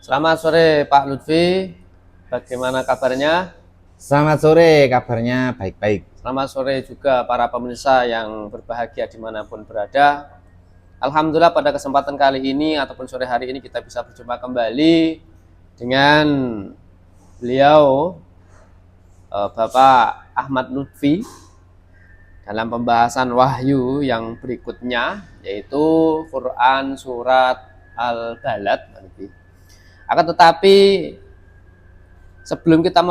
Selamat sore Pak Lutfi, bagaimana kabarnya? Selamat sore, kabarnya baik-baik. Selamat sore juga para pemirsa yang berbahagia dimanapun berada. Alhamdulillah pada kesempatan kali ini ataupun sore hari ini kita bisa berjumpa kembali dengan beliau Bapak Ahmad Lutfi dalam pembahasan wahyu yang berikutnya, yaitu Quran Surat Al-Balad. Akan tetapi sebelum kita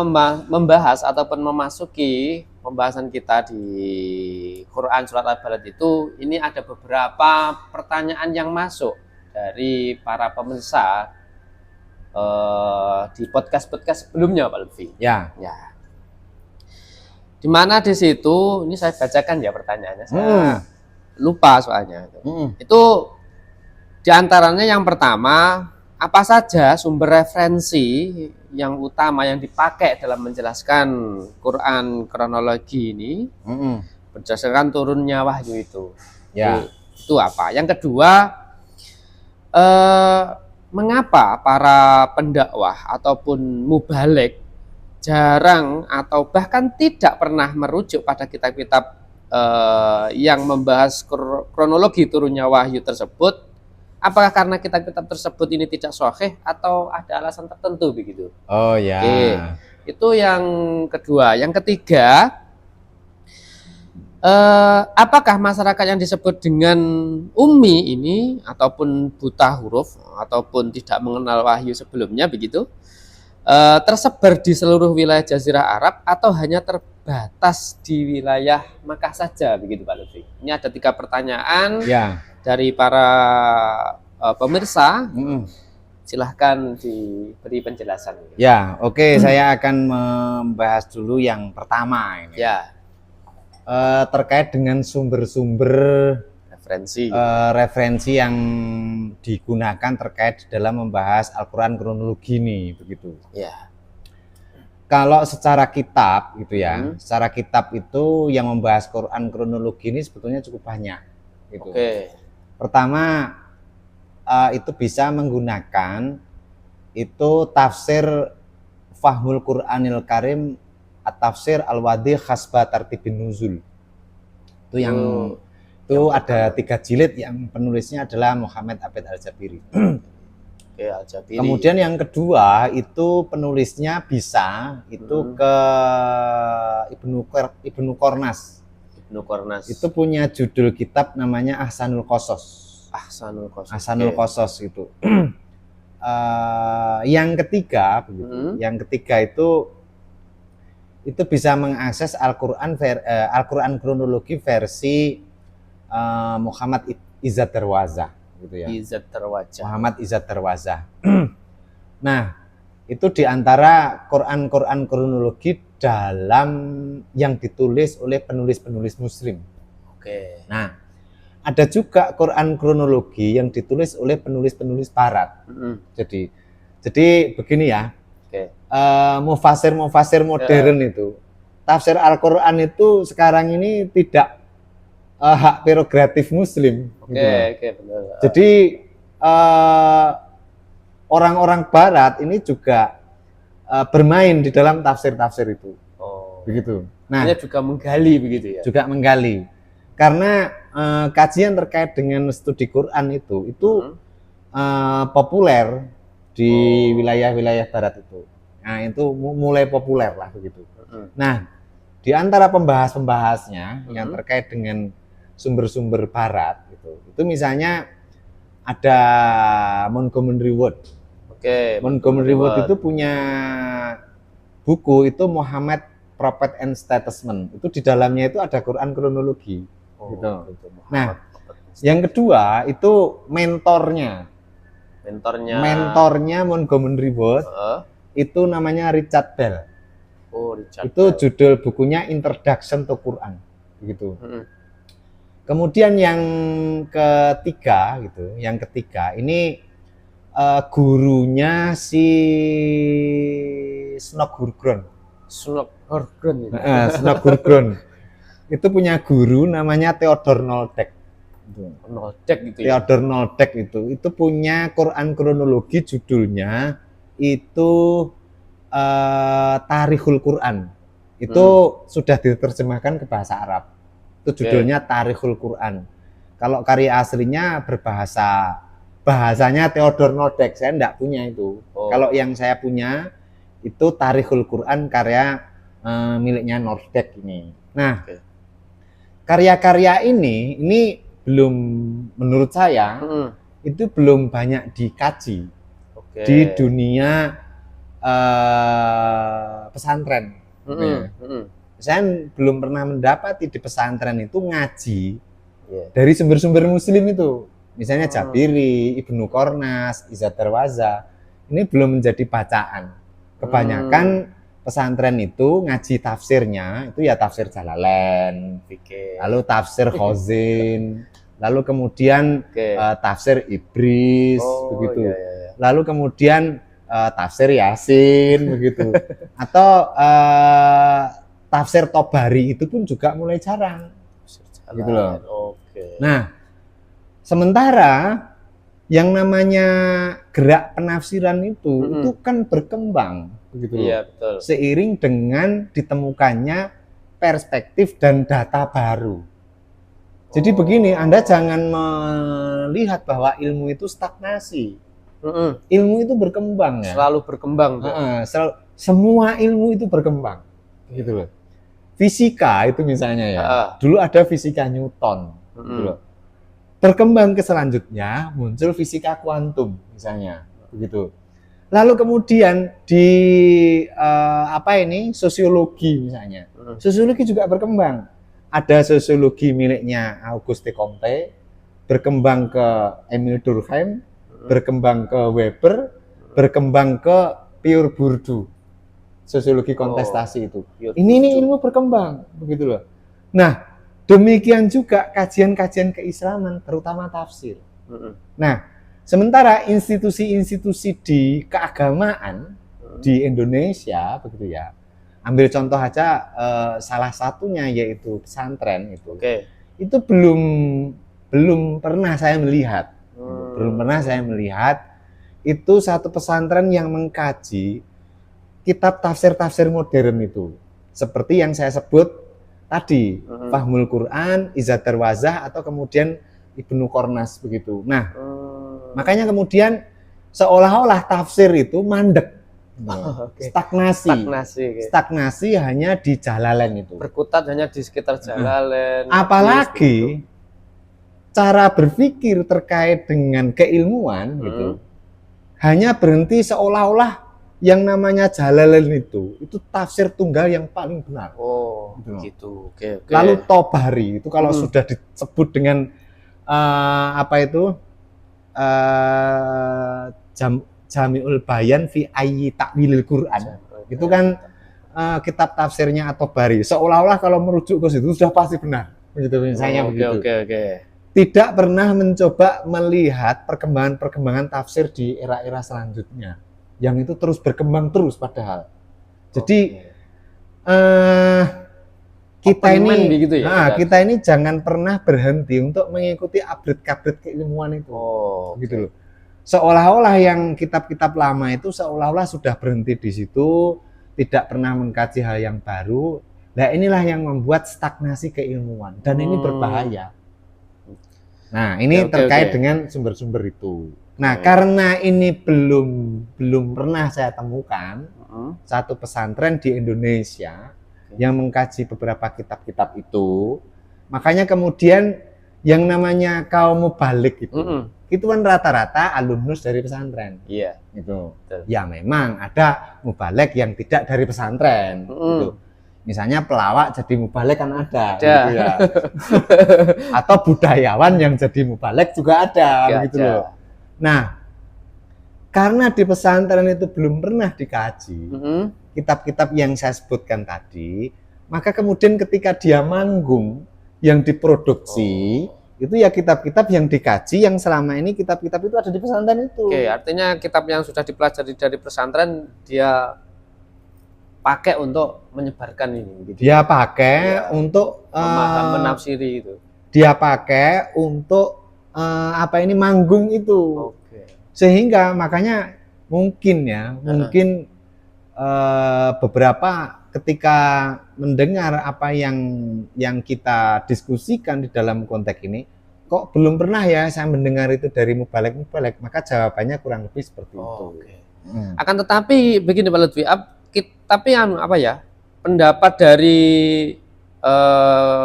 membahas ataupun memasuki pembahasan kita di Quran Surat Al-Balad itu, ini ada beberapa pertanyaan yang masuk dari para pemirsa di podcast-podcast sebelumnya, Pak Lutfi. Ya. Dimana di situ, ini saya bacakan ya pertanyaannya, saya lupa soalnya. Itu diantaranya yang pertama, apa saja sumber referensi yang utama yang dipakai dalam menjelaskan Quran kronologi ini berdasarkan turunnya wahyu itu? Ya. Itu apa? Yang kedua, mengapa para pendakwah ataupun mubalik jarang atau bahkan tidak pernah merujuk pada kitab-kitab yang membahas kronologi turunnya wahyu tersebut? Apakah karena kitab-kitab tersebut ini tidak sahih atau ada alasan tertentu begitu? Oh ya. Oke. Itu yang kedua. Yang ketiga, apakah masyarakat yang disebut dengan ummi ini ataupun buta huruf ataupun tidak mengenal wahyu sebelumnya begitu, tersebar di seluruh wilayah Jazirah Arab atau hanya terbatas di wilayah Makkah saja begitu Pak Lutfi? Ini ada 3 pertanyaan dari para pemirsa. Silahkan diberi penjelasan. Ya, oke. Saya akan membahas dulu yang pertama ini. Ya. Terkait dengan sumber-sumber referensi yang digunakan terkait dalam membahas Al-Quran kronologi ini, begitu. Ya. Kalau secara kitab gitu ya, secara kitab itu yang membahas Quran kronologi ini sebetulnya cukup banyak. Gitu. Oke. Pertama itu bisa menggunakan itu tafsir Fahmul Quranil Karim At-Tafsir Al-Wadi Khasba Tartibin Nuzul. Itu yang itu ada 3 jilid yang penulisnya adalah Muhammad Abed Al-Jabiri. Al-Jabiri. Kemudian yang kedua itu penulisnya bisa itu ke Ibnu Qornas. Itu punya judul kitab namanya Ahsanul Qasas. Ahsanul Qasas itu. Yang ketiga begitu. Yang ketiga itu bisa mengakses Al-Quran kronologi versi Muhammad Izzat Darwaza gitu ya. Muhammad Izzat Darwaza. Nah, itu diantara Quran kronologi dalam yang ditulis oleh penulis-penulis Muslim. Oke. Nah, ada juga Quran kronologi yang ditulis oleh penulis-penulis Barat. Jadi begini ya. Oke. Mufasir modern itu, tafsir Al-Quran itu sekarang ini tidak hak prerogatif Muslim. Oke, benar. Jadi orang-orang Barat ini juga bermain di dalam tafsir-tafsir itu. Begitu. Nah, dia juga menggali begitu ya. Juga menggali. Karena kajian terkait dengan studi Quran itu populer di wilayah-wilayah Barat itu. Nah, itu mulai populer lah begitu. Nah, di antara pembahas-pembahasnya yang terkait dengan sumber-sumber Barat itu misalnya ada Montgomery Ward. Oke. Montgomery Ward itu punya buku itu Muhammad Prophet and Statesman. Itu di dalamnya itu ada Quran kronologi. Gitu. Nah, yang kedua itu mentornya Montgomery Ward itu namanya Richard Bell. Itu judul bukunya Introduction to Quran, begitu. Kemudian yang ketiga ini gurunya si Snodgrass. Itu punya guru namanya Theodor Noldek. Theodor Noldek itu punya Quran kronologi judulnya itu Tarikhul Quran. Itu sudah diterjemahkan ke bahasa Arab. Itu judulnya Tarikhul Quran. Kalau karya aslinya bahasanya Theodor Nordek. Saya enggak punya itu. Kalau yang saya punya itu Tarikhul Quran karya miliknya Nordek ini. Nah, karya-karya ini belum, menurut saya itu belum banyak dikaji di dunia pesantren. Saya belum pernah mendapati di pesantren itu ngaji dari sumber-sumber muslim itu. Misalnya Jabiri, Ibnu Qornas, Iza Darwaza. Ini belum menjadi bacaan. Kebanyakan pesantren itu ngaji tafsirnya itu ya tafsir Jalalain, lalu tafsir Khazin, lalu kemudian tafsir Ibris, begitu. Lalu kemudian tafsir Yasin, begitu. Atau tafsir Tobari itu pun juga mulai jarang, gitu loh. Nah, sementara yang namanya gerak penafsiran itu kan berkembang, begitu loh. Betul. Seiring dengan ditemukannya perspektif dan data baru. Jadi begini, Anda jangan melihat bahwa ilmu itu stagnasi. Ilmu itu berkembang ya. Selalu berkembang. Semua ilmu itu berkembang, gitu loh. Fisika itu misalnya ya. Dulu ada fisika Newton, gitu loh. Berkembang ke selanjutnya muncul fisika kuantum misalnya, begitu. Lalu kemudian di sosiologi misalnya. Sosiologi juga berkembang. Ada sosiologi miliknya Auguste Comte, berkembang ke Emile Durkheim, berkembang ke Weber, berkembang ke Pierre Bourdieu. Sosiologi kontestasi itu. Ini ilmu berkembang, begitu loh. Nah, demikian juga kajian-kajian keislaman, terutama tafsir. Nah, sementara institusi-institusi di keagamaan di Indonesia, begitu ya. Ambil contoh aja, salah satunya yaitu pesantren itu. Itu belum pernah saya melihat. Belum pernah saya melihat itu satu pesantren yang mengkaji kitab tafsir-tafsir modern itu. Seperti yang saya sebut tadi, Fahmul Quran, Iza Darwazah, atau kemudian Ibnu Qornas, begitu. Nah, makanya kemudian seolah-olah tafsir itu mandek, stagnasi hanya di Jalalain itu. Berkutat hanya di sekitar Jalalain. Apalagi cara berpikir terkait dengan keilmuan gitu, hanya berhenti seolah-olah yang namanya Jalalain itu tafsir tunggal yang paling benar. Gitu. Lalu Tobari itu kalau sudah disebut dengan Jami'ul Bayan fi ayyi ta'wilil Quran. Itu kan kitab tafsirnya At-Tabari. Seolah-olah kalau merujuk ke situ sudah pasti benar. Begitu misalnya begitu. Tidak pernah mencoba melihat perkembangan tafsir di era-era selanjutnya. Yang itu terus berkembang terus padahal. Jadi kita ini jangan pernah berhenti untuk mengikuti update keilmuan itu. Gitu loh. Seolah-olah yang kitab-kitab lama itu seolah-olah sudah berhenti di situ, tidak pernah mengkaji hal yang baru. Nah, inilah yang membuat stagnasi keilmuan dan ini berbahaya. Nah, ini terkait dengan sumber-sumber itu. Nah, karena ini belum pernah saya temukan satu pesantren di Indonesia yang mengkaji beberapa kitab-kitab itu, makanya kemudian yang namanya kaum mubalik itu kan rata-rata alumnus dari pesantren. Gitu. Ya memang ada mubalik yang tidak dari pesantren. Gitu. Misalnya pelawak jadi mubalik kan ada. Gitu ya. Atau budayawan yang jadi mubalik juga ada. Begitu loh. Nah, karena di pesantren itu belum pernah dikaji kitab-kitab yang saya sebutkan tadi, maka kemudian ketika dia manggung yang diproduksi itu ya kitab-kitab yang dikaji yang selama ini kitab-kitab itu ada di pesantren itu. Artinya kitab yang sudah dipelajari dari pesantren dia pakai untuk menyebarkan ini. Gitu. Dia pakai untuk menafsiri itu. Dia pakai untuk manggung itu. Sehingga makanya mungkin beberapa ketika mendengar apa yang kita diskusikan di dalam konteks ini, kok belum pernah ya saya mendengar itu dari mubalek, maka jawabannya kurang lebih seperti itu. Okay. Akan tetapi begini Pak Lutfi, tapi pendapat dari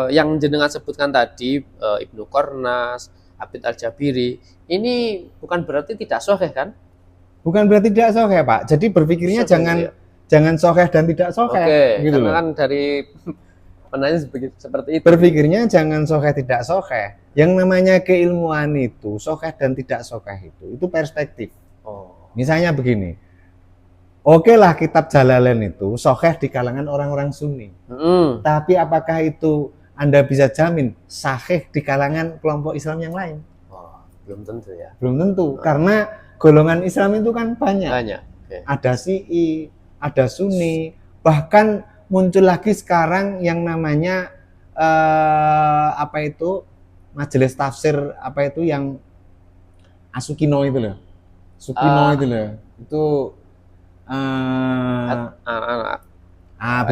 yang jenengan sebutkan tadi, Ibnu Qornas, Abid Al-Jabiri, ini bukan berarti tidak sahih kan? Bukan berarti tidak sahih, Pak. Jadi berpikirnya jangan sahih dan tidak sahih. Gitu karena kan dari penanya seperti itu. Berpikirnya jangan sahih tidak sahih. Yang namanya keilmuan itu sahih dan tidak sahih itu perspektif. Misalnya begini. Oke lah kitab Jalalain itu sahih di kalangan orang-orang Sunni. Tapi apakah itu Anda bisa jamin sahih di kalangan kelompok Islam yang lain? Belum tentu ya. Belum tentu, karena golongan Islam itu kan banyak. Okay. Ada Syi'i, ada Sunni, bahkan muncul lagi sekarang yang namanya majelis tafsir yang Asukino itu loh. Itu loh. Itu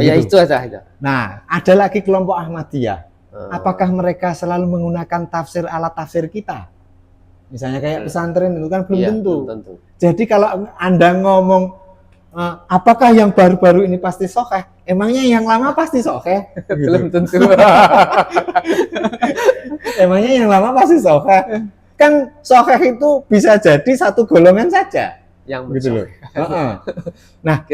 ya itu aja. Nah, ada lagi kelompok Ahmadiyah. Apakah mereka selalu menggunakan tafsir ala tafsir kita? Misalnya kayak pesantren itu kan belum tentu. Jadi kalau Anda ngomong apakah yang baru-baru ini pasti sahih? Emangnya yang lama pasti sahih? Belum tentu. Emangnya yang lama pasti sahih? Kan sahih itu bisa jadi satu golongan saja. Yang gitu loh. Nah,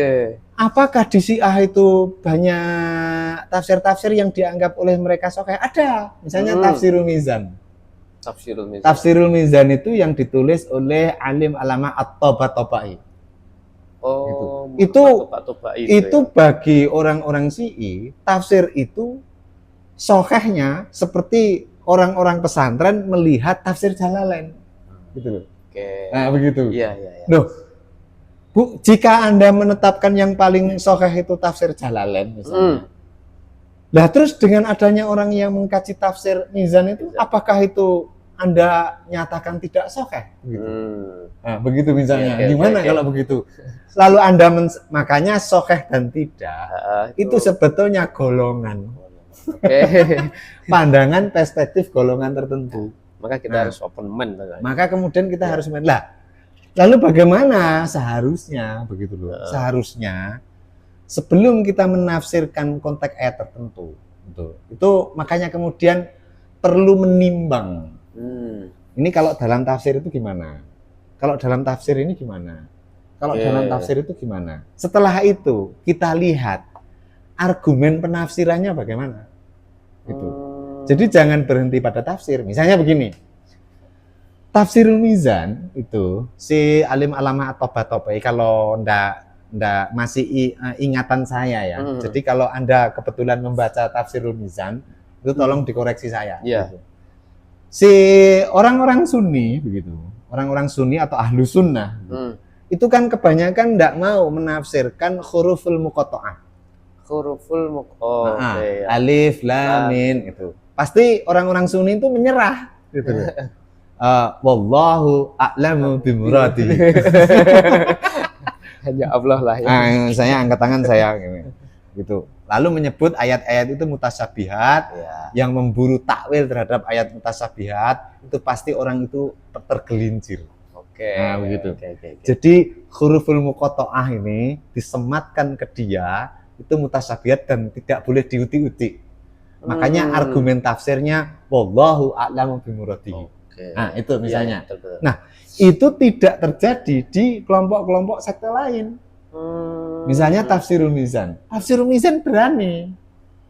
apakah di Syiah itu banyak tafsir-tafsir yang dianggap oleh mereka sahih? Ada. Misalnya Tafsirul Mizan. Tafsirul Mizan itu yang ditulis oleh alim alama At-Tabatabai. Itu bagi orang-orang Syi'i, tafsir itu sahihnya seperti orang-orang pesantren melihat tafsir Jalalain. Gitu loh. Nah, begitu. Iya. Loh, Bu, jika Anda menetapkan yang paling sahih itu tafsir Jalalain misalnya. Lah terus dengan adanya orang yang mengkaji tafsir Mizan itu, apakah itu Anda nyatakan tidak sahih? Begitu. Nah, begitu misalnya. Gimana kalau begitu? Lalu Anda makanya sahih dan tidak itu sebetulnya golongan. Pandangan perspektif golongan tertentu. Maka kita harus open mind. Maka kemudian kita harus lalu bagaimana seharusnya begitu loh. Seharusnya sebelum kita menafsirkan konteks ayat tertentu, itu makanya kemudian perlu menimbang. Ini kalau dalam tafsir itu gimana? Kalau dalam tafsir ini gimana? Kalau dalam tafsir itu gimana? Setelah itu kita lihat argumen penafsirannya bagaimana. Gitu. Jadi jangan berhenti pada tafsir. Misalnya begini. Tafsirul Mizan itu si alim alama At-Tabatabai, kalau ndak masih ingatan saya ya. Jadi kalau Anda kebetulan membaca Tafsirul Mizan, itu tolong dikoreksi saya. Gitu. Si orang-orang Sunni begitu. Orang-orang Sunni atau ahlu sunnah itu kan kebanyakan ndak mau menafsirkan huruful muqatta'ah. Alif, lam, mim itu. Pasti orang-orang Sunni itu menyerah gitu. Wallahu a'lamu bimuradi. Hanya Allah lah ya. Saya angkat tangan saya gitu. Lalu menyebut ayat-ayat itu mutasyabihat, yang memburu takwil terhadap ayat mutasyabihat, itu pasti orang itu tergelincir. Begitu. Jadi huruful muqatta'ah ini disematkan ke dia itu mutasyabihat dan tidak boleh diutik-utik. Makanya argumen tafsirnya wallahu a'lamu bimuradihi. Nah, itu misalnya. Nah, itu tidak terjadi di kelompok-kelompok sekte lain. Misalnya Tafsirul Mizan. Tafsirul Mizan berani.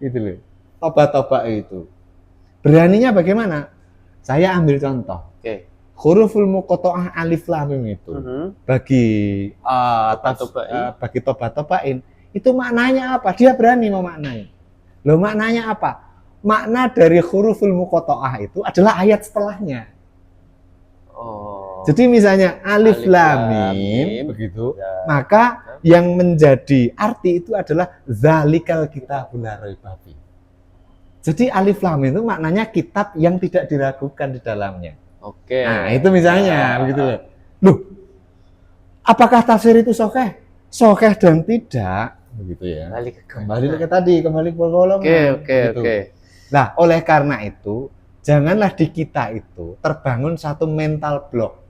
Gitu loh. Toba-toba itu. Beraninya bagaimana? Saya ambil contoh. Huruful muqatta'ah alif lam mim itu bagi toba-tobain itu maknanya apa? Dia berani memaknai. Loh, maknanya apa? Makna dari huruful muqatta'ah itu adalah ayat setelahnya. Jadi misalnya alif lam mim begitu, maka yang menjadi arti itu adalah zalikal kitabul la raiba fi. Jadi alif lam mim itu maknanya kitab yang tidak diragukan di dalamnya. Nah, itu misalnya begitu loh. Loh, Apakah tafsir itu sahih? Sahih dan tidak, begitu ya. Kembali ke tadi, kembali ke golongan. Gitu. Oke. Nah, oleh karena itu, janganlah di kita itu terbangun satu mental block.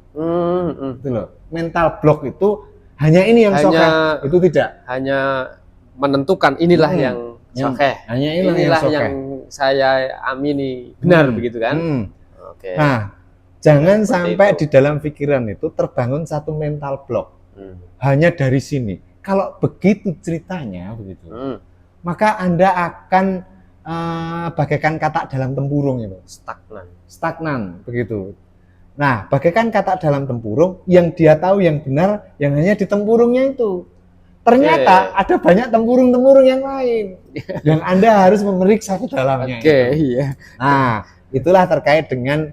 Gitu loh. Mental block itu hanya ini yang sahih, itu tidak. Hanya menentukan inilah yang sahih. Hanya inilah yang saya amini benar begitu kan? Oke. Nah, jangan sampai di dalam pikiran itu terbangun satu mental block. Hanya dari sini. Kalau begitu ceritanya begitu, maka Anda akan bagaikan katak dalam tempurung itu, stagnan begitu. Nah, bagaikan katak dalam tempurung yang dia tahu yang benar, yang hanya di tempurungnya itu. Ternyata ada banyak tempurung-tempurung yang lain yang Anda harus memeriksa ke dalamnya. Iya. Nah, itulah terkait dengan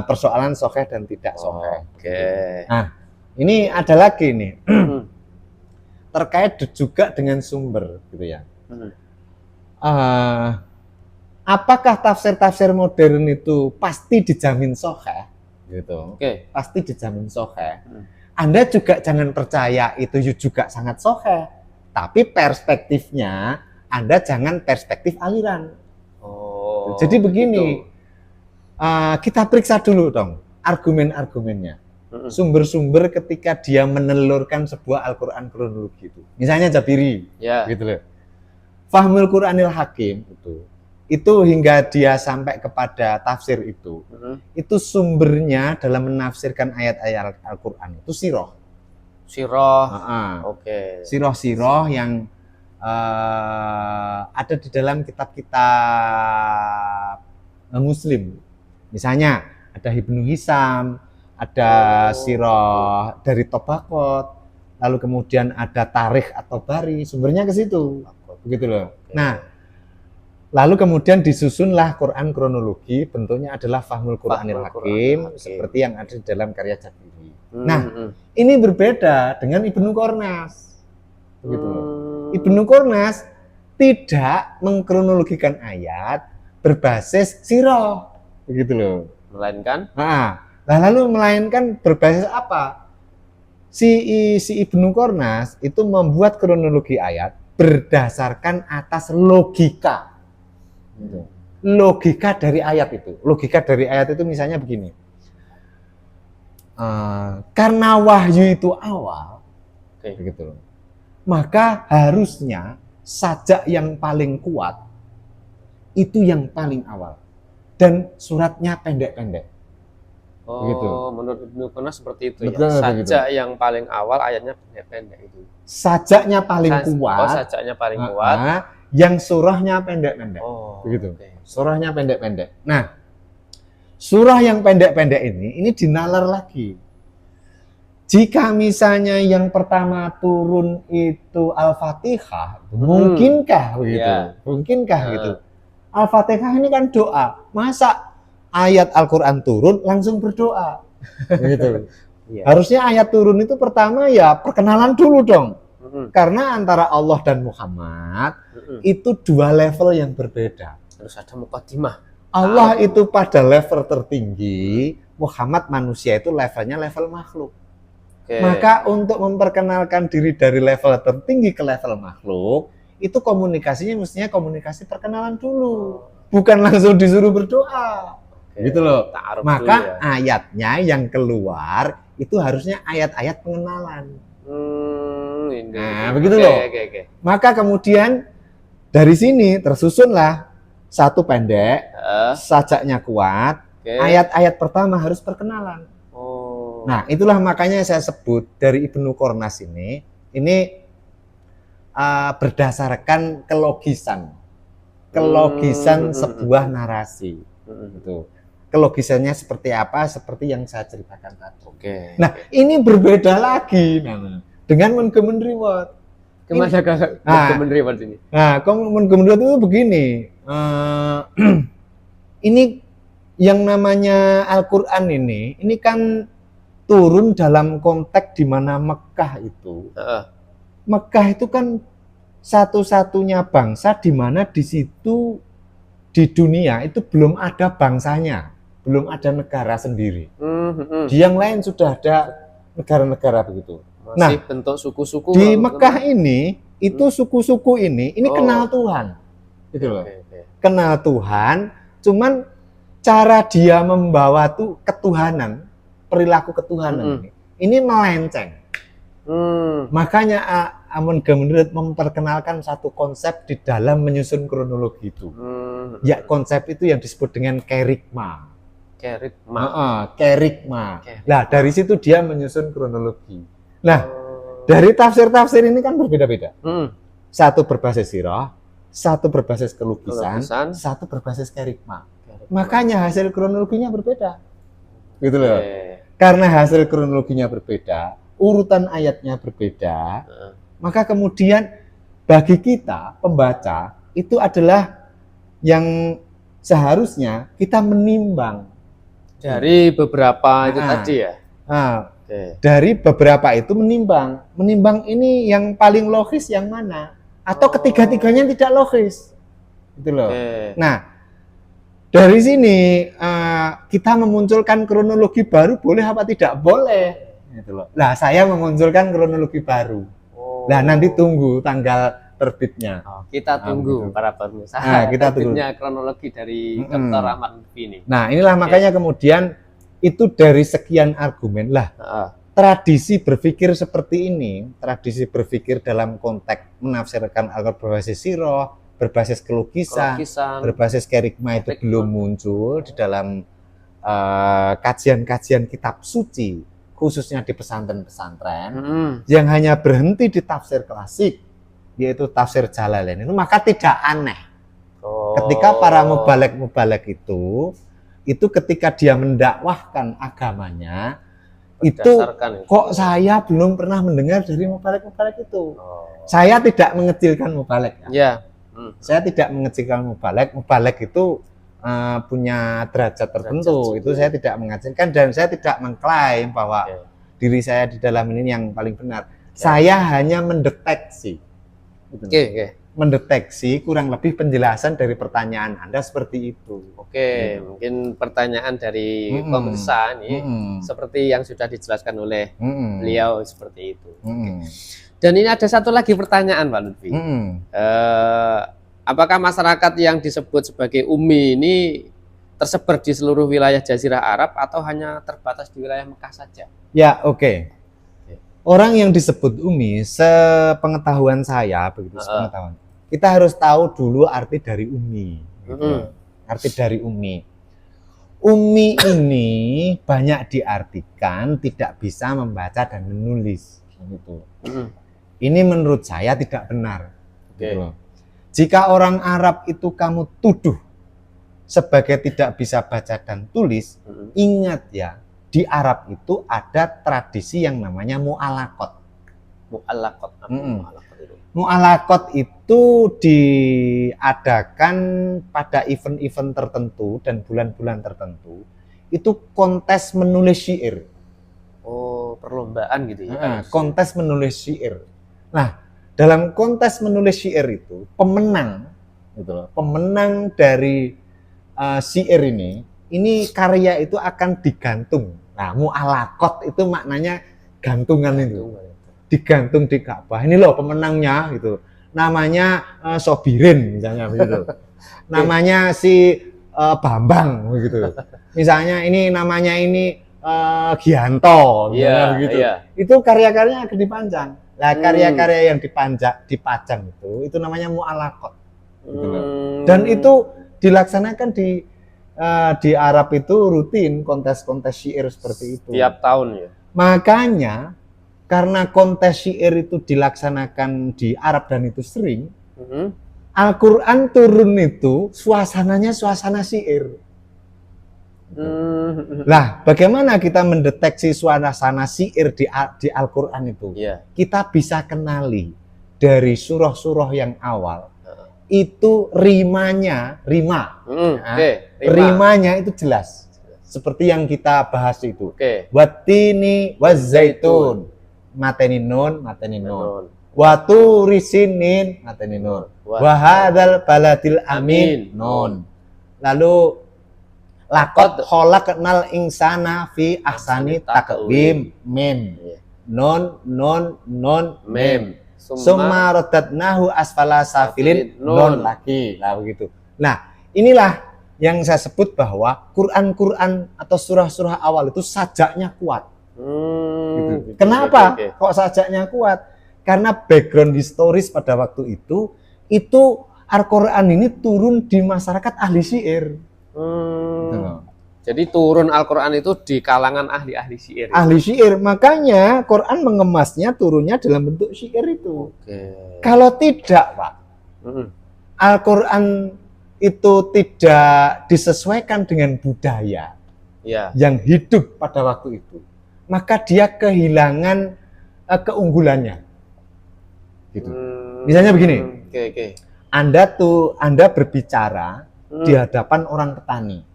persoalan sahih dan tidak sahih. Nah, ini ada lagi nih terkait juga dengan sumber, gitu ya. Apakah tafsir-tafsir modern itu pasti dijamin sahih? Gitu. Pasti dijamin sahih. Anda juga jangan percaya itu juga sangat sahih, tapi perspektifnya Anda jangan perspektif aliran. Jadi begini, kita periksa dulu dong argumen-argumennya. Sumber-sumber ketika dia menelurkan sebuah Al-Quran kronologi itu. Misalnya Jabiri, gitu loh. Fahmul Quranil Hakim itu hingga dia sampai kepada tafsir itu sumbernya dalam menafsirkan ayat-ayat Al-Quran itu siroh. Siroh yang ada di dalam kitab-kitab Muslim. Misalnya ada Ibnu Hisam, ada sirah dari Tobaqot, lalu kemudian ada Tarikh atau Bari, sumbernya ke situ, begitu loh. Nah, lalu kemudian disusunlah Quran kronologi, bentuknya adalah Fahmul Quranil Hakim, seperti yang ada di dalam karya Jabiri. Nah, ini berbeda dengan Ibnu Qornas, begitu loh. Ibnu Qornas tidak mengkronologikan ayat berbasis sirah, begitu loh. Melainkan? Melainkan berbasis apa? Si Ibnu Qornas itu membuat kronologi ayat berdasarkan atas logika. Logika dari ayat itu. Logika dari ayat itu misalnya begini. Karena wahyu itu awal, begitu. Maka harusnya sajak yang paling kuat itu yang paling awal. Dan suratnya pendek-pendek. Begitu. Menurut Ibnu Qornas seperti itu. Betul, ya. Sajak yang paling awal ayatnya pendek-pendek itu. Sajaknya paling kuat. Sajaknya paling kuat. Yang surahnya pendek-pendek. Begitu. Surahnya pendek-pendek. Nah, surah yang pendek-pendek ini dinalar lagi. Jika misalnya yang pertama turun itu Al-Fatihah, mungkinkah begitu? Mungkinkah gitu? Al-Fatihah ini kan doa. Masa ayat Al-Quran turun langsung berdoa, gitu. Harusnya ayat turun itu pertama ya perkenalan dulu dong, karena antara Allah dan Muhammad itu dua level yang berbeda. Harus ada muqaddimah. Allah itu pada level tertinggi, Muhammad manusia itu levelnya level makhluk. Maka untuk memperkenalkan diri dari level tertinggi ke level makhluk, itu komunikasinya mestinya komunikasi perkenalan dulu, bukan langsung disuruh berdoa. Gitu loh. Maka ayatnya yang keluar itu harusnya ayat-ayat pengenalan. Nah, begitu loh. Maka kemudian dari sini tersusunlah satu pendek, sajaknya kuat, ayat-ayat pertama harus perkenalan. Nah, itulah makanya saya sebut dari Ibnu Qornas ini berdasarkan kelogisan sebuah narasi. Gitu. Kelogisannya seperti apa? Seperti yang saya ceritakan tadi. Nah, ini berbeda lagi dengan Montgomery Reward. Gimana Montgomery Reward ini? Nah, Montgomery Reward itu begini. Ini yang namanya Al-Quran ini kan turun dalam konteks di mana Mekah itu. Mekah itu kan satu-satunya bangsa di mana di situ di dunia itu belum ada bangsanya, belum ada negara sendiri. Di yang lain sudah ada negara-negara begitu. Masih bentuk suku-suku. Di Mekah ini itu suku-suku ini kenal Tuhan, gitu loh. Kenal Tuhan, cuman cara dia membawa tuh ketuhanan, perilaku ketuhanan ini melenceng. Makanya Amun Gemenrut memperkenalkan satu konsep di dalam menyusun kronologi itu. Ya, konsep itu yang disebut dengan kerigma. Kerigma. Nah, dari situ dia menyusun kronologi. Nah, dari tafsir-tafsir ini kan berbeda-beda. Satu berbasis sirah, satu berbasis kelukisan, satu berbasis kerigma. Makanya hasil kronologinya berbeda. Gitu loh. Karena hasil kronologinya berbeda, urutan ayatnya berbeda, maka kemudian bagi kita pembaca itu adalah yang seharusnya kita menimbang dari beberapa itu tadi ya. Dari beberapa itu menimbang ini yang paling logis yang mana, atau ketiga-tiganya tidak logis, gitu loh. Nah, dari sini kita memunculkan kronologi baru boleh apa tidak boleh, gitu loh. Nah, saya memunculkan kronologi baru. Nah, nanti tunggu tanggal terbitnya. Kita tunggu para pemirsa. Kita tunggu kronologi dari Dr. Ahmad Lutfi ini. Nah, inilah makanya kemudian itu dari sekian argumen lah. Tradisi berpikir seperti ini, tradisi berpikir dalam konteks menafsirkan Al-Quran berbasis sirah, berbasis kelukisan, berbasis kerigma itu belum muncul di dalam kajian-kajian kitab suci, khususnya di pesantren-pesantren, yang hanya berhenti di tafsir klasik, yaitu tafsir Jalalain itu, maka tidak aneh ketika para mubalek itu ketika dia mendakwahkan agamanya itu kok saya belum pernah mendengar dari mubalek itu. Saya tidak mengecilkan mubalek ya. Saya tidak mengecilkan mubalek itu punya derajat tertentu, itu saya tidak mengecilkan dan saya tidak mengklaim bahwa diri saya di dalam ini yang paling benar. Saya hanya mendeteksi. Mendeteksi kurang lebih penjelasan dari pertanyaan Anda seperti itu. Mungkin pertanyaan dari pemirsa ini seperti yang sudah dijelaskan oleh beliau seperti itu. Dan ini ada satu lagi pertanyaan, Pak Lutfi. Apakah masyarakat yang disebut sebagai Ummi ini tersebar di seluruh wilayah Jazirah Arab atau hanya terbatas di wilayah Mekah saja? Ya, orang yang disebut Ummi, sepengetahuan saya, sepengetahuan, kita harus tahu dulu arti dari Ummi. Arti dari Ummi. Ummi ini banyak diartikan tidak bisa membaca dan menulis. Gitu. Ini menurut saya tidak benar. Gitu. Jika orang Arab itu kamu tuduh sebagai tidak bisa baca dan tulis, ingat ya, di Arab itu ada tradisi yang namanya mu'alaqot. Mu'alaqot itu diadakan pada event-event tertentu dan bulan-bulan tertentu. Itu kontes menulis syair. Perlombaan gitu ya. Kontes menulis syair. Nah, dalam kontes menulis syair itu pemenang, gitu loh, pemenang dari syair ini karya itu akan digantung. Nah, mu'alaqot itu maknanya gantungan itu. Digantung di Ka'bah. Ini loh pemenangnya gitu. Namanya Sobirin misalnya begitu. Namanya si Bambang begitu. Misalnya ini namanya Gianto misalnya begitu. Itu karya-karyanya akan dipajang. Nah, karya-karya yang dipajang itu namanya mu'alaqot. Gitu. Dan itu dilaksanakan di Arab itu rutin kontes-kontes syair seperti itu. Tiap tahun ya. Makanya karena kontes syair itu dilaksanakan di Arab dan itu sering, Al-Quran turun itu suasananya suasana syair. Lah, bagaimana kita mendeteksi suasana syair di Al-Quran itu? Kita bisa kenali dari surah-surah yang awal. Itu rimanya itu jelas seperti yang kita bahas itu. Wattini wazzaitun mateni nun waturi sinin mateni nun wa hadzal baladil amin nun. Lalu Laqad khalaqnal insana fi ahsani taqwim. Mim. Non mim. Summa radadnahu asfala safilin. Non lagi. Lah begitu. Nah, inilah yang saya sebut bahwa Quran atau surah-surah awal itu sajaknya kuat. Gitu. Kenapa kok sajaknya kuat? Karena background historis pada waktu itu Al-Quran ini turun di masyarakat ahli syair. Jadi turun Al-Quran itu di kalangan ahli-ahli syair. Ahli syair, makanya Quran mengemasnya turunnya dalam bentuk syair itu. Kalau tidak, Pak, Al-Quran itu tidak disesuaikan dengan budaya yang hidup pada waktu itu, maka dia kehilangan keunggulannya. Gitu. Misalnya begini, Anda berbicara di hadapan orang petani.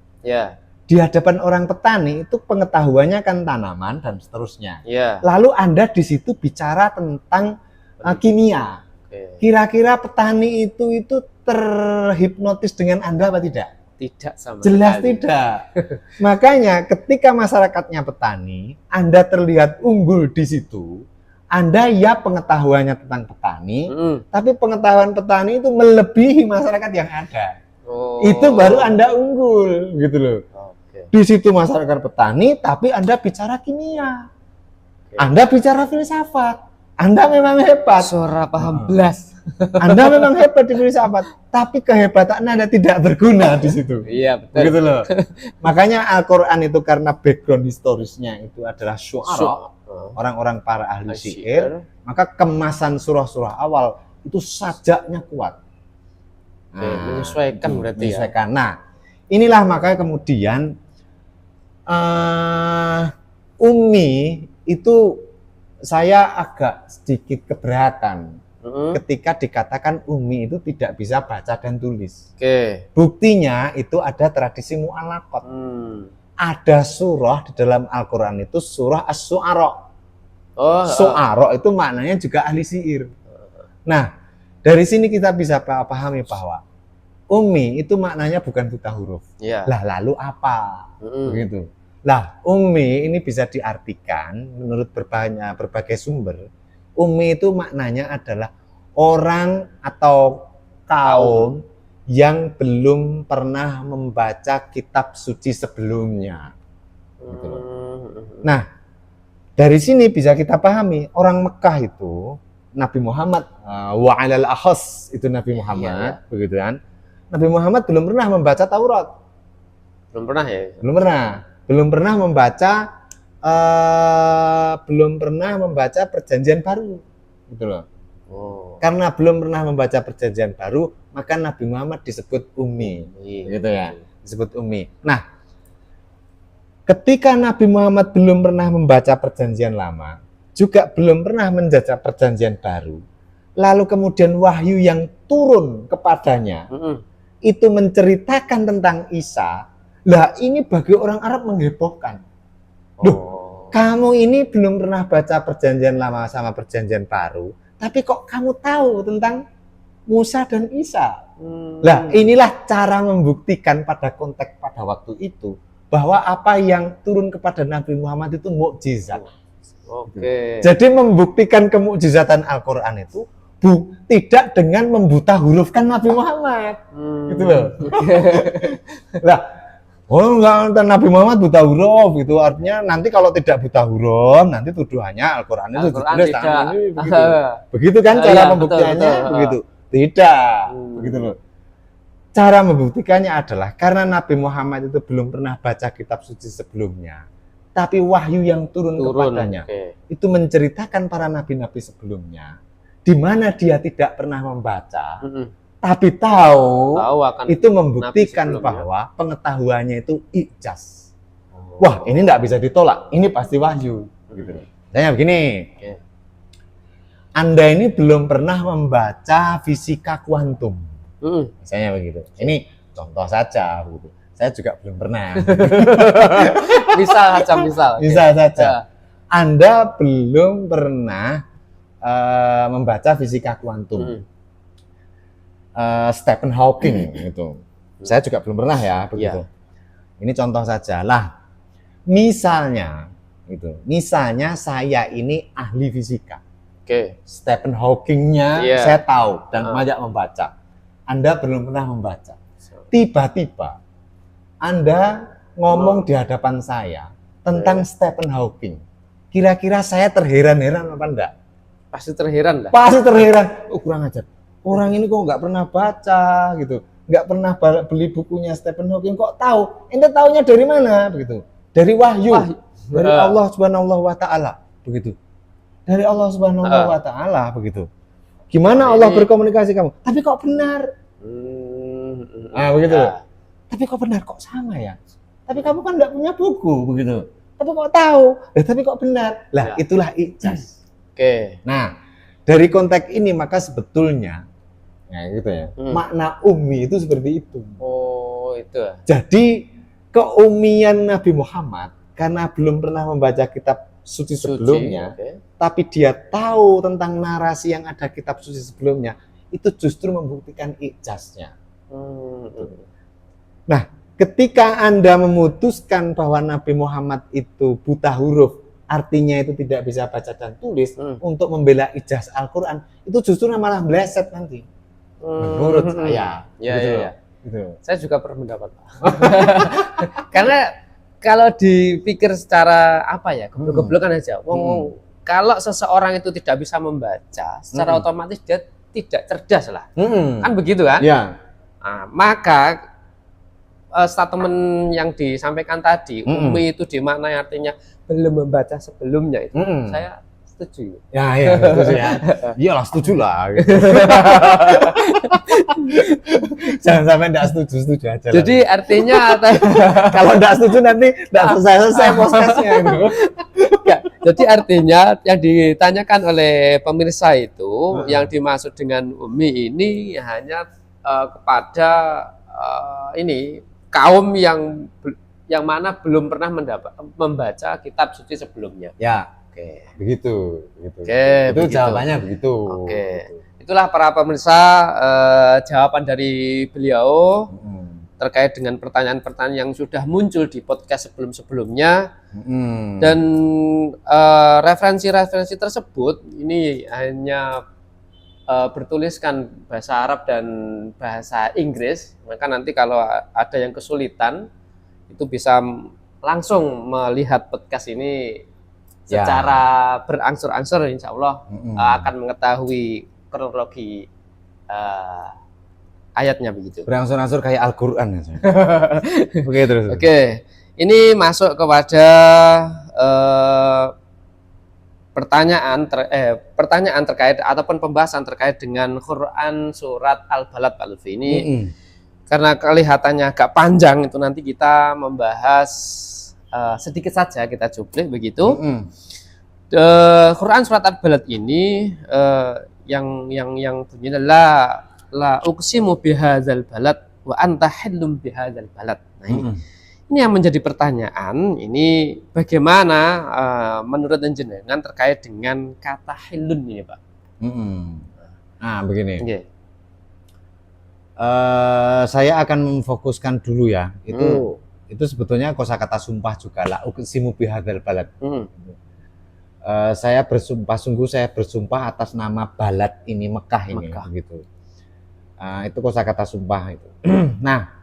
Di hadapan orang petani itu pengetahuannya kan tanaman dan seterusnya. Lalu Anda di situ bicara tentang kimia. Kira-kira petani itu terhipnotis dengan Anda apa tidak? Tidak sama Jelas sekali. Tidak. Makanya ketika masyarakatnya petani, Anda terlihat unggul di situ. Anda pengetahuannya tentang petani, tapi pengetahuan petani itu melebihi masyarakat yang ada. Itu baru Anda unggul, gitu loh. Di situ masyarakat petani, tapi Anda bicara kimia. Anda bicara filsafat. Anda memang hebat. Suara paham belas. Anda memang hebat di filsafat, tapi kehebatan Anda tidak berguna di situ. Iya, betul. Begitu loh. Makanya Al-Quran itu karena background historisnya itu adalah syu'ara, orang-orang para ahli syair, maka kemasan surah-surah awal itu sajaknya kuat. Menyesuaikan berarti menyesuaikan. Nah, inilah makanya kemudian Ummi itu saya agak sedikit keberatan ketika dikatakan Ummi itu tidak bisa baca dan tulis. Buktinya itu ada tradisi mu'allaqat. Ada surah di dalam Al-Quran itu surah As-Su'ara. Su'ara itu maknanya juga ahli syair. Nah, dari sini kita bisa pahami bahwa Ummi itu maknanya bukan buta huruf. Lah lalu apa? Begitu. Lah, Ummi ini bisa diartikan menurut berbagai sumber. Ummi itu maknanya adalah orang atau kaum yang belum pernah membaca kitab suci sebelumnya. Gitu loh. Nah, dari sini bisa kita pahami orang Mekah itu Nabi Muhammad wa 'alal akhas itu Nabi Muhammad, begitu kan? Nabi Muhammad belum pernah membaca Taurat. Belum pernah membaca Perjanjian Baru, gitu loh. Karena belum pernah membaca Perjanjian Baru, maka Nabi Muhammad disebut Ummi, gitu ya, disebut Ummi. Nah, ketika Nabi Muhammad belum pernah membaca Perjanjian Lama, juga belum pernah menjajah Perjanjian Baru, lalu kemudian wahyu yang turun kepadanya itu menceritakan tentang Isa. Lah ini bagi orang Arab menghebohkan. Kamu ini belum pernah baca Perjanjian Lama sama Perjanjian Baru, tapi kok kamu tahu tentang Musa dan Isa? Lah inilah cara membuktikan pada konteks pada waktu itu bahwa apa yang turun kepada Nabi Muhammad itu mukjizat. Jadi membuktikan kemukjizatan Al-Quran itu tidak dengan membuta hurufkan Nabi Muhammad, gitu loh. Lah, enggak, Nabi Muhammad buta huruf, gitu. Artinya nanti kalau tidak buta huruf, nanti tuduhannya Al-Quran itu ditulis tangan ini, begitu. Begitu kan cara pembuktiannya, begitu. Tidak, begitu loh. Cara membuktikannya adalah karena Nabi Muhammad itu belum pernah baca kitab suci sebelumnya, tapi wahyu yang turun kepadanya itu menceritakan para nabi-nabi sebelumnya, di mana dia tidak pernah membaca, tapi tahu itu membuktikan bahwa pengetahuannya itu ijaz. Wah, ini tidak bisa ditolak, ini pasti wahyu. Gitu. Misalnya begini, Anda ini belum pernah membaca fisika kuantum, misalnya begitu. Ini contoh saja, begitu. Saya juga belum pernah. Misal saja. Anda belum pernah membaca fisika kuantum. Stephen Hawking gitu. Saya juga belum pernah ya begitu. Ini contoh saja lah. Misalnya saya ini ahli fisika. Oke. Stephen Hawking-nya Iya. saya tahu dan banyak membaca. Anda belum pernah membaca. Tiba-tiba Anda ngomong di hadapan saya tentang Stephen Hawking. Kira-kira saya terheran-heran apa enggak? Pasti terheran lah. Pasti terheran. Oh, kurang ajar. Orang ini kok nggak pernah baca gitu. Nggak pernah beli bukunya Stephen Hawking, kok tahu? Ente taunya dari mana? Begitu. Dari wahyu. Dari Allah Subhanahu wa taala. Begitu. Dari Allah Subhanahu wa taala, begitu. Gimana Allah berkomunikasi kamu? Tapi kok benar? Begitu. Tapi kok benar, kok sama ya? Tapi kamu kan enggak punya buku, begitu. Tapi kok tahu? Tapi kok benar? Lah, itulah ijaz. Oke. Nah, dari konteks ini maka sebetulnya gitu ya. Makna ummi itu seperti itu. Oh, itu. Jadi keumian Nabi Muhammad karena belum pernah membaca kitab suci sebelumnya, tapi dia tahu tentang narasi yang ada kitab suci sebelumnya, itu justru membuktikan ijaznya. Nah, ketika Anda memutuskan bahwa Nabi Muhammad itu buta huruf, artinya itu tidak bisa baca dan tulis, untuk membela ijaz Al-Quran, itu justru malah meleset nanti. Menurut saya. Gitu. Saya juga berpendapat. Karena kalau dipikir secara geblok-geblokan aja, kalau seseorang itu tidak bisa membaca, secara otomatis dia tidak cerdas lah, kan begitu kan? Ya. Nah, maka statement yang disampaikan tadi, ummi itu dimaknai artinya belum membaca sebelumnya itu, saya setuju. Ya, setuju ya. Iyalah setuju lah. Gitu. Jangan sampai enggak setuju aja. Jadi lah. artinya kalau enggak setuju nanti enggak selesai podcastnya itu. Jadi artinya yang ditanyakan oleh pemirsa itu, yang dimaksud dengan ummi ini hanya kepada kaum yang mana belum pernah membaca kitab suci sebelumnya. Ya. Oke. Begitu. Itu Begitu. Jawabannya begitu. Oke. Itulah para pemirsa jawaban dari beliau terkait dengan pertanyaan-pertanyaan yang sudah muncul di podcast sebelum-sebelumnya. Dan referensi-referensi tersebut ini hanya bertuliskan bahasa Arab dan bahasa Inggris. Maka nanti kalau ada yang kesulitan itu bisa langsung melihat podcast ini secara berangsur-angsur, insya Allah akan mengetahui kronologi ayatnya begitu. Berangsur-angsur kayak Al-Quran. Oke, terus. Oke, ini masuk kepada pertanyaan terkait ataupun pembahasan terkait dengan Quran surat Al-Balad Pak Lutfi ini. Karena kelihatannya agak panjang, itu nanti kita membahas sedikit saja, kita cuplik begitu. Quran surat Al-Balad ini yang bunyinya la uqsimu bihadzal balad wa anta hillum bihadzal balad. Nah, ini yang menjadi pertanyaan, ini bagaimana menurut jenengan terkait dengan kata hillun ini, Pak? Nah, begini. Okay. Saya akan memfokuskan dulu ya. Itu sebetulnya kosakata sumpah juga, la uqsimu bihadzal balad. Saya bersumpah atas nama balad ini, Mekah ini, gitu. Itu kosakata sumpah itu. Nah,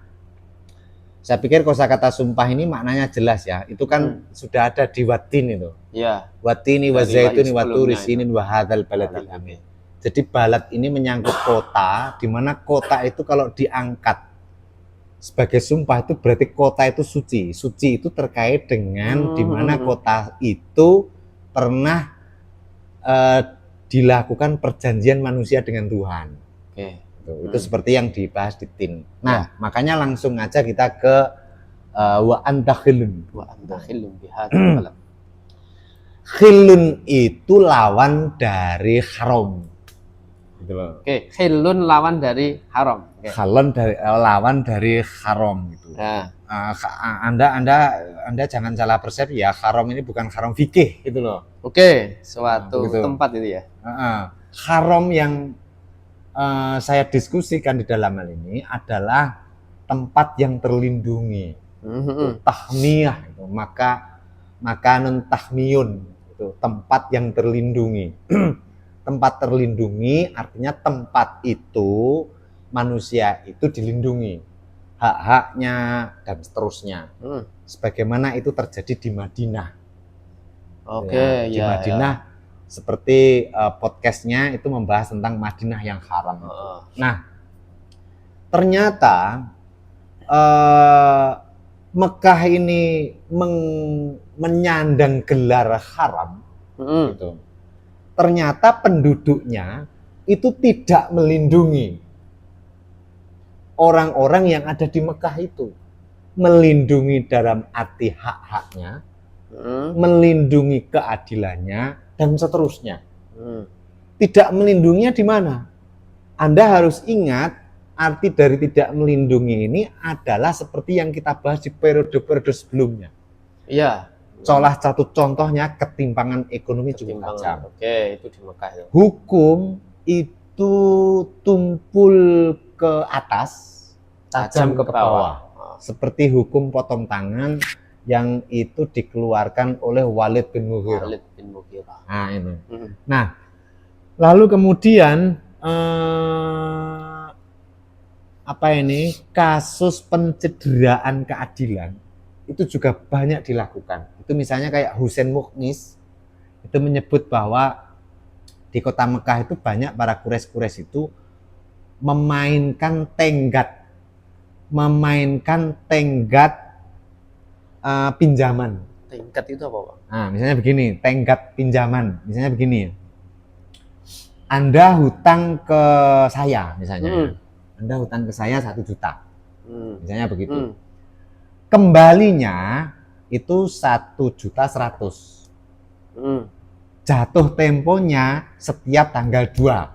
saya pikir kosakata sumpah ini maknanya jelas ya. Itu kan sudah ada di watin itu. Ya. Watini wa zaituni wa turi sinin wa hadzal baladil amin. Jadi balad ini menyangkut kota, di mana kota itu kalau diangkat sebagai sumpah itu berarti kota itu suci. Suci itu terkait dengan di mana kota itu pernah dilakukan perjanjian manusia dengan Tuhan. Itu seperti yang dibahas di tin. Nah, makanya langsung aja kita ke wa anta khilun. Khilun itu lawan dari haram. Gitu loh. Oke, khilun lawan dari haram. Khalon lawan dari haram gitu. Nah. Anda jangan salah persepsi ya, haram ini bukan haram fikih gitu loh. Oke, suatu tempat itu ya. Haram yang saya diskusikan di dalam hal ini adalah tempat yang terlindungi. Tahmiyah itu makanun tahmiyun, itu tempat yang terlindungi. Tempat terlindungi artinya tempat itu manusia itu dilindungi, hak-haknya dan seterusnya. Sebagaimana itu terjadi di Madinah. Oke, Di Madinah seperti podcastnya itu membahas tentang Madinah yang haram. Nah, ternyata Mekah ini menyandang gelar haram, gitu. Ternyata penduduknya itu tidak melindungi orang-orang yang ada di Mekah itu, melindungi dalam arti hak-haknya, melindungi keadilannya dan seterusnya. Tidak melindunginya di mana? Anda harus ingat, arti dari tidak melindungi ini adalah seperti yang kita bahas di periode-periode sebelumnya. Iya. Salah satu contohnya ketimpangan ekonomi cukup tajam. Oke, itu di Mekah itu. Hukum itu tumpul ke atas, tajam ke bawah. Seperti hukum potong tangan yang itu dikeluarkan oleh Walid bin Mughirah. Nah, ini. Nah, lalu kemudian kasus pencederaan keadilan itu juga banyak dilakukan. Itu misalnya kayak Husain Muqnis itu menyebut bahwa di kota Mekah itu banyak para Quraisy itu memainkan tenggat pinjaman. Tenggat itu apa, Pak? Nah, misalnya begini, tenggat pinjaman. Misalnya begini, Anda hutang ke saya misalnya. Anda hutang ke saya 1 juta. Misalnya begitu. Kembalinya itu 1.100.000. Jatuh temponya setiap tanggal 2.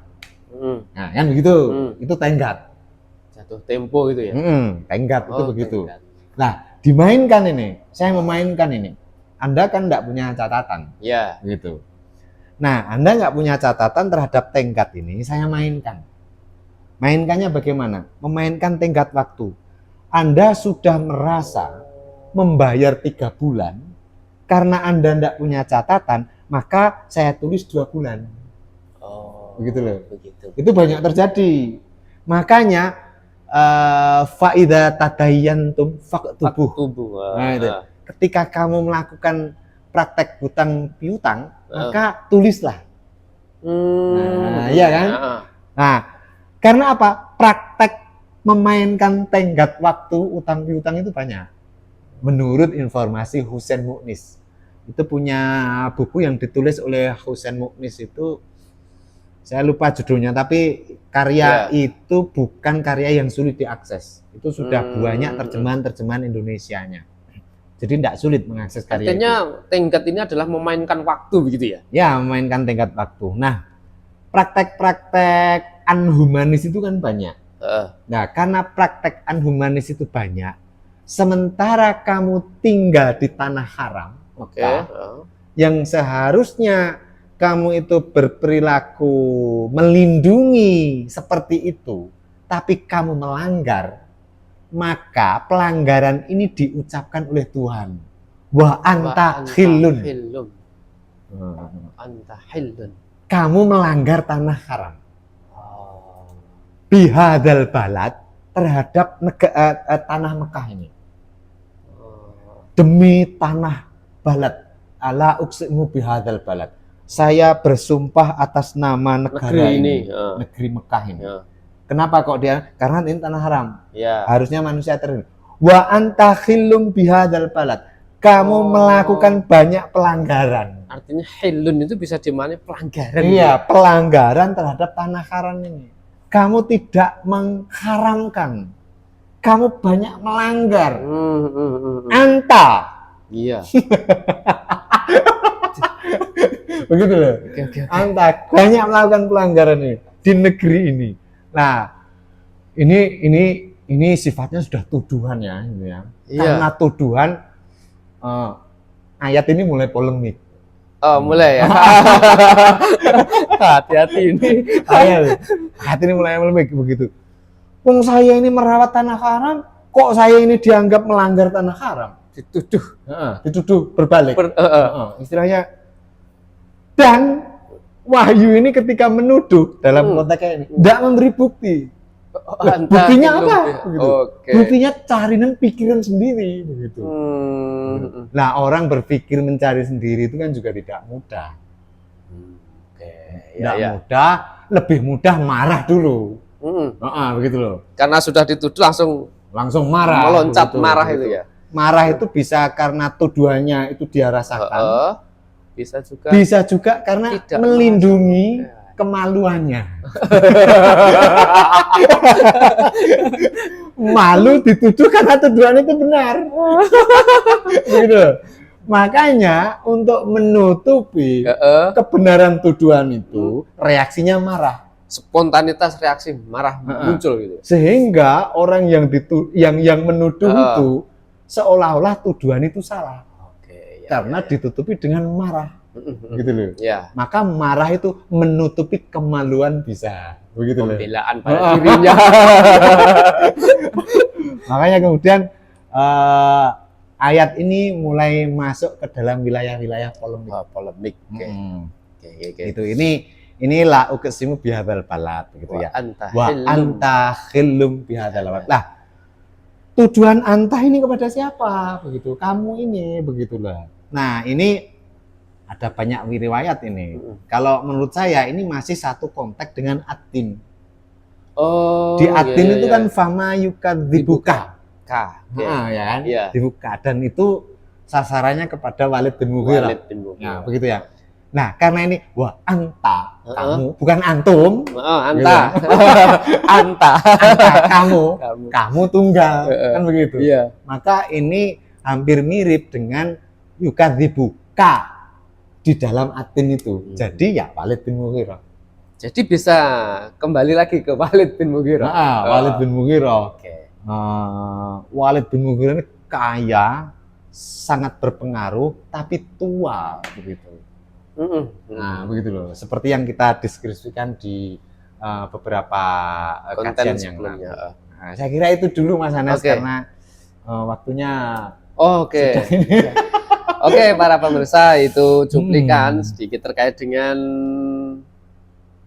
Nah, kan begitu. Itu tenggat. Jatuh tempo gitu ya. Tenggat itu begitu. Tenggat. Nah, dimainkan ini. Saya memainkan ini. Anda kan enggak punya catatan. Iya. Gitu. Nah, Anda nggak punya catatan terhadap tenggat ini, saya mainkan. Mainkannya bagaimana? Memainkan tenggat waktu. Anda sudah merasa membayar 3 bulan, karena Anda tidak punya catatan, maka saya tulis 2 bulan. Begitu loh. Begitu. Itu banyak terjadi. Makanya faida tadayyantum faktubuh. Nah, itu. Ketika kamu melakukan praktek hutang piutang, maka tulislah. Nah, iya kan? Nah, karena apa? Praktek memainkan tenggat waktu utang piutang itu banyak. Menurut informasi Husain Muqnis, itu punya buku yang ditulis oleh Husain Muqnis itu, saya lupa judulnya, tapi karya itu bukan karya yang sulit diakses. Itu sudah banyak terjemahan Indonesianya. Jadi tidak sulit mengakses karya. Artinya tenggat ini adalah memainkan waktu begitu ya? Ya, memainkan tenggat waktu. Nah, praktek-praktek unhumanis itu kan banyak. Nah, karena praktek unhumanis itu banyak, sementara kamu tinggal di tanah haram, yang seharusnya kamu itu berperilaku melindungi seperti itu, tapi kamu melanggar, maka pelanggaran ini diucapkan oleh Tuhan. Wa anta khillun. Anta khillun. Kamu melanggar tanah haram. Bihadal balad, terhadap tanah Mekah ini. Demi tanah balad, ala uqsimu bihadal balad. Saya bersumpah atas nama negara ini, negeri Mekah ini. Kenapa kok dia? Karena ini tanah haram. Harusnya manusia terlindungi. Wa anta khillum bihadal balad. Kamu melakukan banyak pelanggaran. Artinya khillun itu bisa dimaknai pelanggaran. Iya, pelanggaran terhadap tanah haram ini. Kamu tidak mengharamkan. Kamu banyak melanggar. Anta. Iya. Begitu loh. Anta banyak melakukan pelanggaran ini di negeri ini. Nah, ini sifatnya sudah tuduhan ya, gitu ya. Karena tuduhan, ayat ini mulai polemik. Oh, mulai ya. Hati-hati ini. Ayat ini mulai polemik begitu. Wong saya ini merawat tanah haram, kok saya ini dianggap melanggar tanah haram? Dituduh. Dituduh berbalik. Istilahnya. Dan wahyu ini ketika menuduh dalam konteks ini tidak memberi bukti. Buktinya apa? Begitu. Buktinya carinan pikiran sendiri begitu. Nah, orang berpikir mencari sendiri itu kan juga tidak mudah. Tidak mudah, lebih mudah marah dulu. Begitu loh. Karena sudah dituduh langsung marah. Meloncat begitu, marah begitu. Itu ya. Marah itu bisa karena tuduhannya itu dia rasakan. Bisa juga karena melindungi kemaluannya. Malu dituduh karena tuduhan itu benar. Begitu. Makanya untuk menutupi kebenaran tuduhan itu reaksinya marah. Spontanitas reaksi marah muncul gitu. Sehingga orang yang menuduh itu seolah-olah tuduhan itu salah. Karena ditutupi dengan marah. Gitu loh. Ya. Maka marah itu menutupi kemaluan bisa. Begitu loh. Pembelaan pada dirinya. Makanya kemudian ayat ini mulai masuk ke dalam wilayah-wilayah polemik. Polemik. Itu inilah uqsimu bihadzal balad begitu ya. Wa anta khillum bihadzal balad. Lah, tujuan anta ini kepada siapa? Begitu. Kamu ini begitulah. Nah, ini ada banyak riwayat ini. Kalau menurut saya ini masih satu konteks dengan atin. Di atin itu kan fama yukadzibuka. Ya kan? Dibuka dan itu sasarannya kepada Walid bin Mughirah. Nah, begitu ya. Nah, karena ini wa anta, kamu, bukan antum. Anta. Gitu. Anta, kamu tunggal. Kan begitu. Iya. Maka ini hampir mirip dengan yukadzibuka di dalam atin itu. Jadi ya Walid bin Mughirah. Jadi bisa kembali lagi ke Walid bin Mughirah. Walid bin Mughirah. Walid bin Mughirah ini kaya, sangat berpengaruh, tapi tua begitu. Nah, begitu loh. Seperti yang kita deskripsikan di beberapa kajian yang lalu. Nah, saya kira itu dulu Mas Anas karena waktunya. Oke, para pemirsa, itu cuplikan sedikit terkait dengan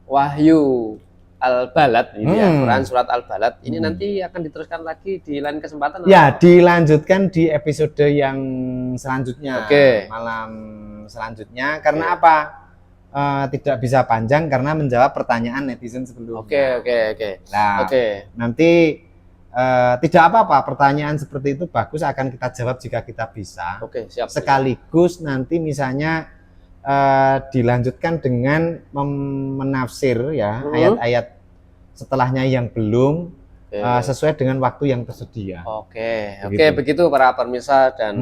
Wahyu Al-Balad ini ya, Quran surat Al-Balad. Ini nanti akan diteruskan lagi di lain kesempatan. Ya, dilanjutkan di episode yang selanjutnya. Malam selanjutnya. Karena apa? Tidak bisa panjang karena menjawab pertanyaan netizen sebelumnya. Nah, nanti tidak apa-apa, pertanyaan seperti itu bagus, akan kita jawab jika kita bisa. Siap. Sekaligus nanti misalnya dilanjutkan dengan menafsir ya ayat-ayat setelahnya yang belum sesuai dengan waktu yang tersedia. Begitu para pemirsa dan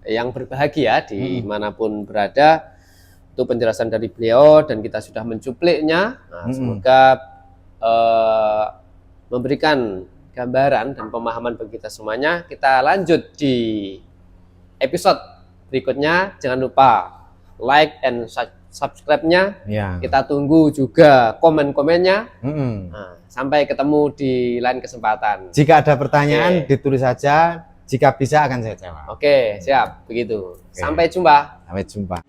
yang berbahagia dimanapun berada. Itu penjelasan dari beliau dan kita sudah mencupliknya. Semoga memberikan gambaran dan pemahaman bagi kita semuanya. Kita lanjut di episode berikutnya. Jangan lupa like and subscribe-nya. Kita tunggu juga komen-komennya. Sampai ketemu di lain kesempatan. Jika ada pertanyaan ditulis saja. Jika bisa akan saya jawab. Siap. Begitu. Sampai jumpa. Sampai jumpa.